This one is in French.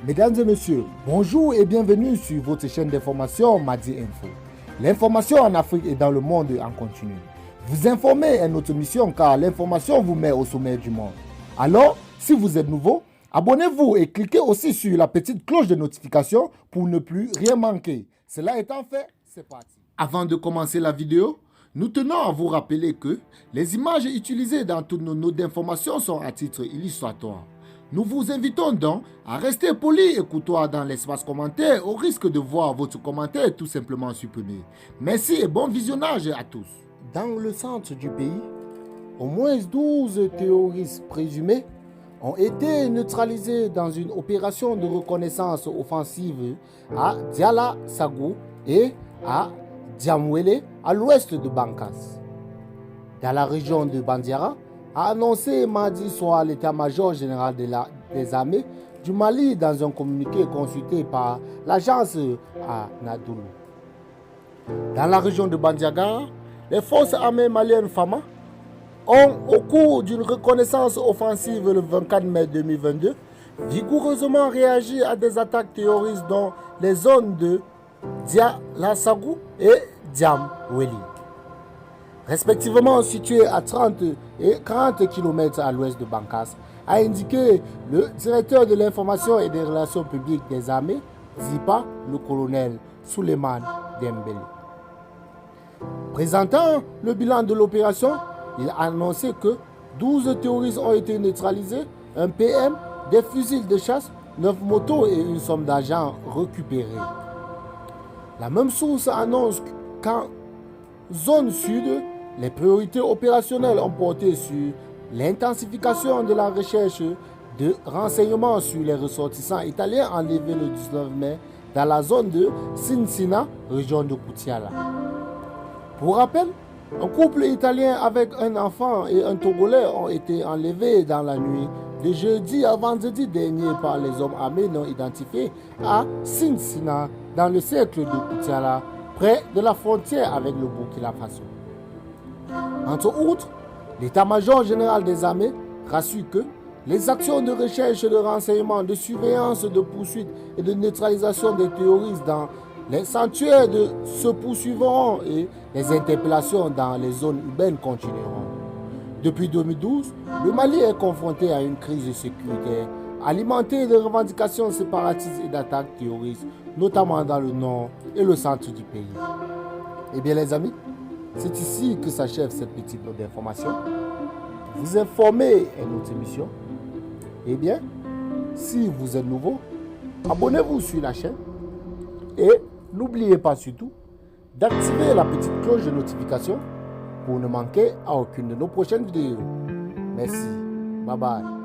Mesdames et messieurs, bonjour et bienvenue sur votre chaîne d'information Madi Info. L'information en Afrique et dans le monde en continu. Vous informer est notre mission car l'information vous met au sommet du monde. Alors, si vous êtes nouveau, abonnez-vous et cliquez aussi sur la petite cloche de notification pour ne plus rien manquer. Cela étant fait, c'est parti. Avant de commencer la vidéo, nous tenons à vous rappeler que les images utilisées dans toutes nos notes d'information sont à titre illustratoire. Nous vous invitons donc à rester poli et courtois dans l'espace commentaire au risque de voir votre commentaire tout simplement supprimé. Merci et bon visionnage à tous. Dans le centre du pays, au moins 12 terroristes présumés ont été neutralisés dans une opération de reconnaissance offensive à Diala Sagou et à Diamwele à l'ouest de Bankas. Dans la région de Bandiara, a annoncé mardi soir l'état-major général des armées du Mali dans un communiqué consulté par l'agence à Nadoulou. Dans la région de Bandiagara, les forces armées maliennes FAMA ont, au cours d'une reconnaissance offensive le 24 mai 2022, vigoureusement réagi à des attaques terroristes dans les zones de Dialassagou et Diamweli, respectivement situés à 30 et 40 km à l'ouest de Bankas, a indiqué le directeur de l'information et des relations publiques des armées, ZIPA, le colonel Souleymane Dembélé. Présentant le bilan de l'opération, il a annoncé que 12 terroristes ont été neutralisés, un PM, des fusils de chasse, 9 motos et une somme d'argent récupérée. La même source annonce qu'en zone sud, les priorités opérationnelles ont porté sur l'intensification de la recherche de renseignements sur les ressortissants italiens enlevés le 19 mai dans la zone de Cincina, région de Koutiala. Pour rappel, un couple italien avec un enfant et un Togolais ont été enlevés dans la nuit de jeudi à vendredi dernier par les hommes armés non identifiés à Cincina, dans le cercle de Koutiala, près de la frontière avec le Burkina Faso. Entre autres, l'état-major général des armées rassure que les actions de recherche, de renseignement, de surveillance, de poursuite et de neutralisation des terroristes dans les sanctuaires se poursuivront et les interpellations dans les zones urbaines continueront. Depuis 2012, le Mali est confronté à une crise sécuritaire alimentée de revendications séparatistes et d'attaques terroristes, notamment dans le nord et le centre du pays. Eh bien les amis, c'est ici que s'achève cette petite note d'information. Vous informer est notre émission. Eh bien, si vous êtes nouveau, abonnez-vous sur la chaîne et n'oubliez pas surtout d'activer la petite cloche de notification pour ne manquer à aucune de nos prochaines vidéos. Merci. Bye bye.